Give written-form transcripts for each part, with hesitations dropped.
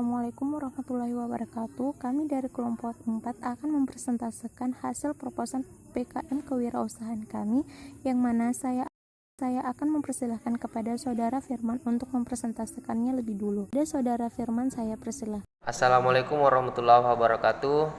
Assalamualaikum warahmatullahi wabarakatuh. Kami dari kelompok 4 akan mempresentasikan hasil proposan PKM kewirausahaan kami, yang mana saya akan mempersilahkan kepada Saudara Firman untuk mempresentasikannya lebih dulu. Saudara Firman, saya persilahkan. Assalamualaikum warahmatullahi wabarakatuh.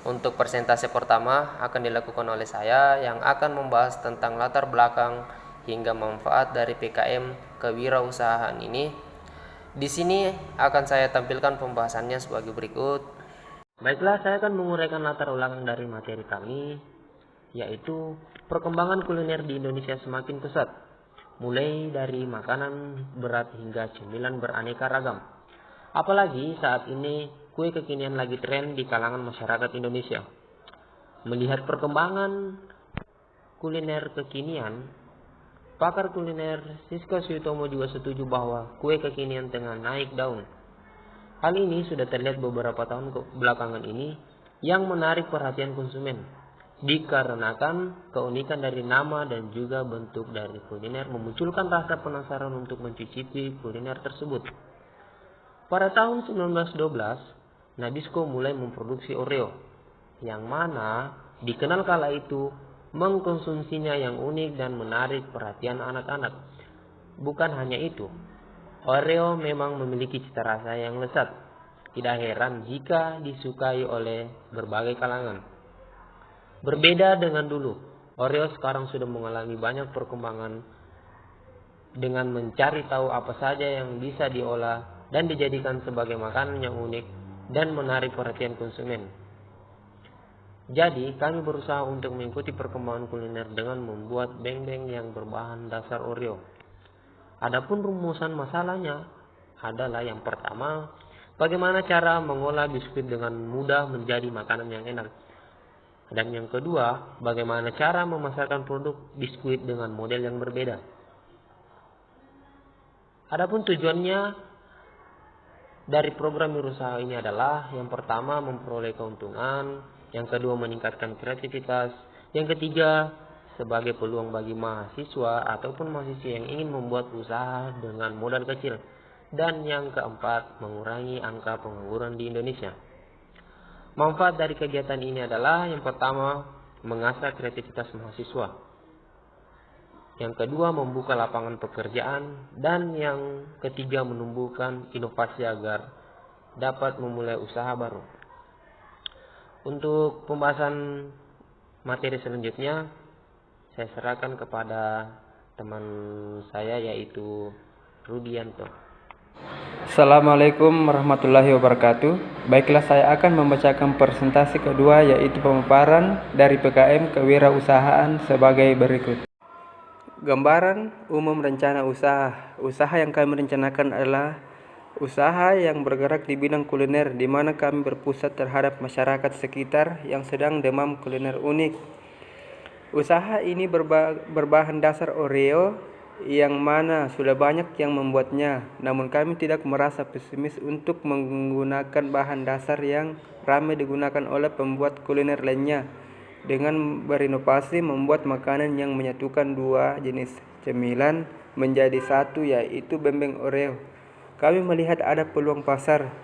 Untuk presentasi pertama akan dilakukan oleh saya yang akan membahas tentang latar belakang hingga manfaat dari PKM kewirausahaan ini. Di sini akan saya tampilkan pembahasannya sebagai berikut. Baiklah, saya akan menguraikan latar belakang dari materi kami, yaitu perkembangan kuliner di Indonesia semakin pesat, mulai dari makanan berat hingga cemilan beraneka ragam. Apalagi saat ini kue kekinian lagi tren di kalangan masyarakat Indonesia. Melihat perkembangan kuliner kekinian, pakar kuliner Siska Suitomo juga setuju bahwa kue kekinian tengah naik daun. Hal ini sudah terlihat beberapa tahun belakangan ini yang menarik perhatian konsumen, dikarenakan keunikan dari nama dan juga bentuk dari kuliner memunculkan rasa penasaran untuk mencicipi kuliner tersebut. Pada tahun 1912, Nabisco mulai memproduksi Oreo, yang mana dikenal kala itu mengkonsumsinya yang unik dan menarik perhatian anak-anak. Bukan hanya itu, Oreo memang memiliki cita rasa yang lezat. Tidak heran jika disukai oleh berbagai kalangan. Berbeda dengan dulu, Oreo sekarang sudah mengalami banyak perkembangan dengan mencari tahu apa saja yang bisa diolah dan dijadikan sebagai makanan yang unik dan menarik perhatian konsumen. Jadi, kami berusaha untuk mengikuti perkembangan kuliner dengan membuat beng-beng yang berbahan dasar Oreo. Adapun rumusan masalahnya adalah yang pertama, bagaimana cara mengolah biskuit dengan mudah menjadi makanan yang enak. Dan yang kedua, bagaimana cara memasarkan produk biskuit dengan model yang berbeda. Adapun tujuannya dari program berusaha ini adalah yang pertama memperoleh keuntungan, yang kedua meningkatkan kreativitas, yang ketiga sebagai peluang bagi mahasiswa ataupun mahasiswa yang ingin membuat usaha dengan modal kecil, dan yang keempat mengurangi angka pengangguran di Indonesia. Manfaat dari kegiatan ini adalah yang pertama mengasah kreativitas mahasiswa, yang kedua membuka lapangan pekerjaan, dan yang ketiga menumbuhkan inovasi agar dapat memulai usaha baru. Untuk pembahasan materi selanjutnya, saya serahkan kepada teman saya yaitu Rudianto. Assalamualaikum warahmatullahi wabarakatuh. Baiklah, saya akan membacakan presentasi kedua, yaitu pemaparan dari PKM kewirausahaan sebagai berikut. Gambaran umum rencana usaha. Usaha yang kami rencanakan adalah usaha yang bergerak di bidang kuliner, di mana kami berpusat terhadap masyarakat sekitar yang sedang demam kuliner unik. Usaha ini berbahan dasar Oreo, yang mana sudah banyak yang membuatnya. Namun kami tidak merasa pesimis untuk menggunakan bahan dasar yang ramai digunakan oleh pembuat kuliner lainnya, dengan berinovasi membuat makanan yang menyatukan dua jenis cemilan menjadi satu, yaitu beng-beng Oreo. Kami melihat ada peluang pasar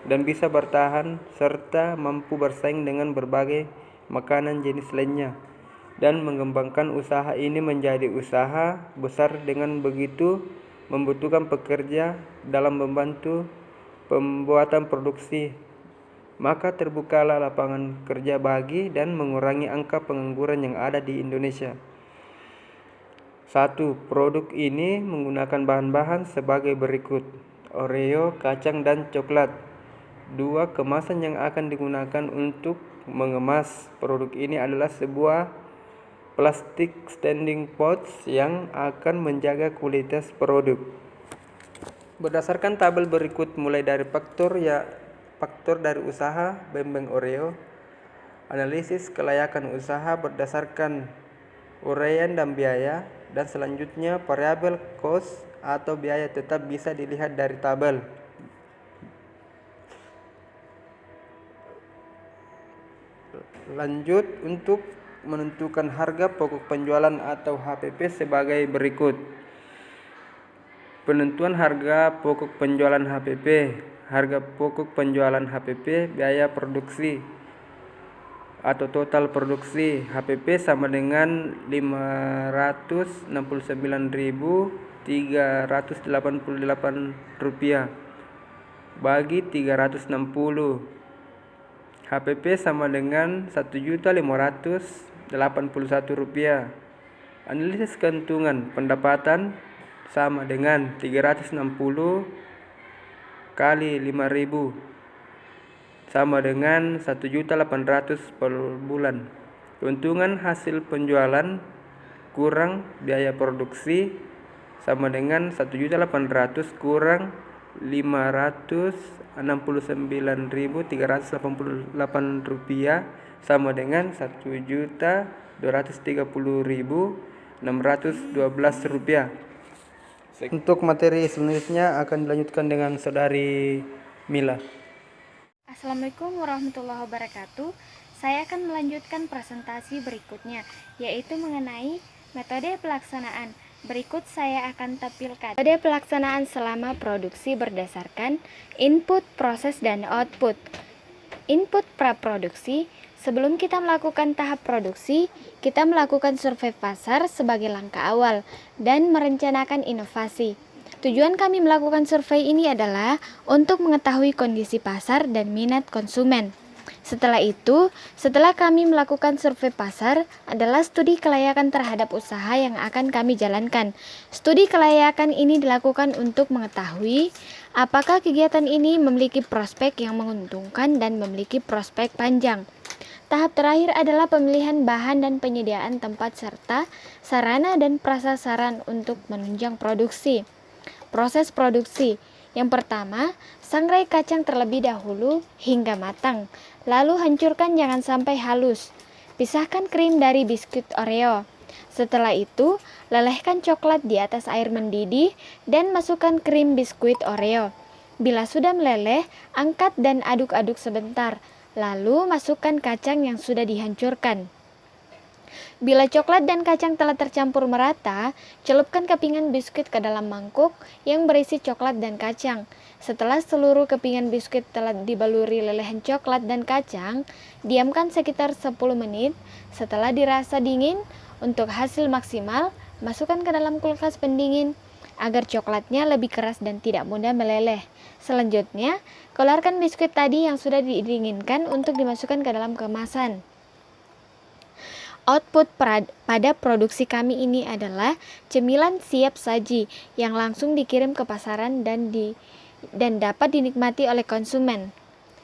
dan bisa bertahan serta mampu bersaing dengan berbagai makanan jenis lainnya, dan mengembangkan usaha ini menjadi usaha besar. Dengan begitu membutuhkan pekerja dalam membantu pembuatan produksi, maka terbukalah lapangan kerja bagi dan mengurangi angka pengangguran yang ada di Indonesia. 1. Produk ini menggunakan bahan-bahan sebagai berikut: Oreo, kacang, dan coklat. 2. Kemasan yang akan digunakan untuk mengemas produk ini adalah sebuah plastik standing pots yang akan menjaga kualitas produk. Berdasarkan tabel berikut, mulai dari faktor dari usaha beng-beng Oreo, analisis kelayakan usaha berdasarkan uraian dan biaya, dan selanjutnya variabel cost atau biaya tetap bisa dilihat dari tabel. Lanjut, untuk menentukan harga pokok penjualan atau HPP sebagai berikut. Penentuan harga pokok penjualan HPP. harga pokok penjualan HPP, biaya produksi atau total produksi HPP sama dengan Rp569.388 bagi 360. HPP sama dengan Rp1.581.000. Analisis keuntungan pendapatan sama dengan 360 kali 5.000 sama dengan 1.800.000 per bulan. Keuntungan hasil penjualan kurang biaya produksi sama dengan 1.800.000 kurang 569.388 rupiah sama dengan 1.230.612 rupiah. Untuk materi selanjutnya akan dilanjutkan dengan saudari Mila. Assalamualaikum warahmatullahi wabarakatuh. Saya akan melanjutkan presentasi berikutnya, yaitu mengenai metode pelaksanaan. Berikut saya akan tampilkan metode pelaksanaan selama produksi berdasarkan input, proses, dan output. Input praproduksi. Sebelum kita melakukan tahap produksi, kita melakukan survei pasar sebagai langkah awal dan merencanakan inovasi. Tujuan kami melakukan survei ini adalah untuk mengetahui kondisi pasar dan minat konsumen. Setelah itu, setelah kami melakukan survei pasar adalah studi kelayakan terhadap usaha yang akan kami jalankan. Studi kelayakan ini dilakukan untuk mengetahui apakah kegiatan ini memiliki prospek yang menguntungkan dan memiliki prospek panjang. Tahap terakhir adalah pemilihan bahan dan penyediaan tempat serta sarana dan prasarana untuk menunjang produksi. Proses produksi. Yang pertama, sangrai kacang terlebih dahulu hingga matang. Lalu hancurkan jangan sampai halus. Pisahkan krim dari biskuit Oreo. Setelah itu, lelehkan coklat di atas air mendidih dan masukkan krim biskuit Oreo. Bila sudah meleleh, angkat dan aduk-aduk sebentar. Lalu masukkan kacang yang sudah dihancurkan. Bila coklat dan kacang telah tercampur merata, celupkan kepingan biskuit ke dalam mangkuk yang berisi coklat dan kacang. Setelah seluruh kepingan biskuit telah dibaluri lelehan coklat dan kacang, diamkan sekitar 10 menit. Setelah dirasa dingin, untuk hasil maksimal, masukkan ke dalam kulkas pendingin agar coklatnya lebih keras dan tidak mudah meleleh. Selanjutnya, keluarkan biskuit tadi yang sudah didinginkan untuk dimasukkan ke dalam kemasan. Output pada produksi kami ini adalah cemilan siap saji yang langsung dikirim ke pasaran dan dapat dinikmati oleh konsumen.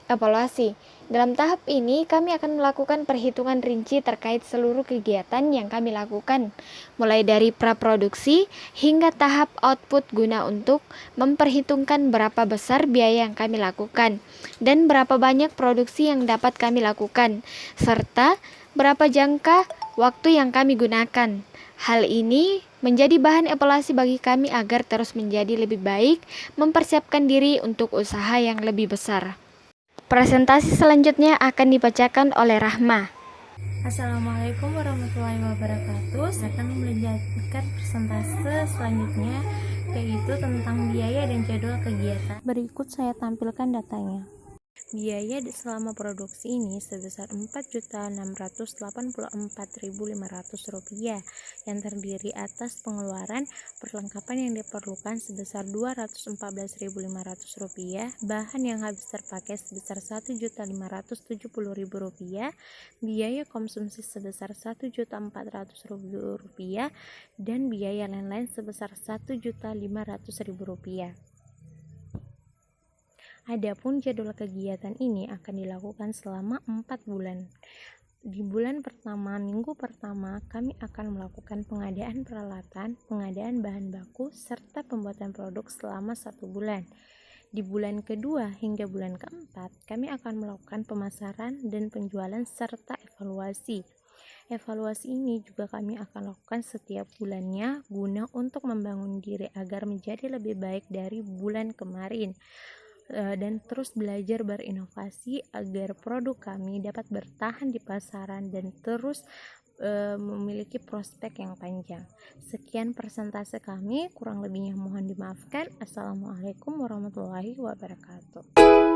Evaluasi. Dalam tahap ini kami akan melakukan perhitungan rinci terkait seluruh kegiatan yang kami lakukan, mulai dari praproduksi hingga tahap output guna untuk memperhitungkan berapa besar biaya yang kami lakukan dan berapa banyak produksi yang dapat kami lakukan, serta berapa jangka waktu yang kami gunakan. Hal ini menjadi bahan evaluasi bagi kami agar terus menjadi lebih baik, mempersiapkan diri untuk usaha yang lebih besar. Presentasi selanjutnya akan dibacakan oleh Rahma. Assalamualaikum warahmatullahi wabarakatuh. Saya akan melanjutkan presentase selanjutnya, yaitu tentang biaya dan jadwal kegiatan. Berikut saya tampilkan datanya. Biaya selama produksi ini sebesar Rp4.684.500 yang terdiri atas pengeluaran perlengkapan yang diperlukan sebesar Rp214.500, bahan yang habis terpakai sebesar Rp1.570.000, biaya konsumsi sebesar Rp1.400.000, dan biaya lain-lain sebesar Rp1.500.000. Adapun jadwal kegiatan ini akan dilakukan selama 4 bulan. Di bulan pertama, minggu pertama, kami akan melakukan pengadaan peralatan, pengadaan bahan baku, serta pembuatan produk selama 1 bulan. Di bulan kedua hingga bulan keempat, kami akan melakukan pemasaran dan penjualan serta evaluasi. Evaluasi ini juga kami akan lakukan setiap bulannya guna untuk membangun diri agar menjadi lebih baik dari bulan kemarin. Dan terus belajar berinovasi agar produk kami dapat bertahan di pasaran dan terus memiliki prospek yang panjang. Sekian persentase kami, kurang lebihnya mohon dimaafkan. Assalamualaikum warahmatullahi wabarakatuh.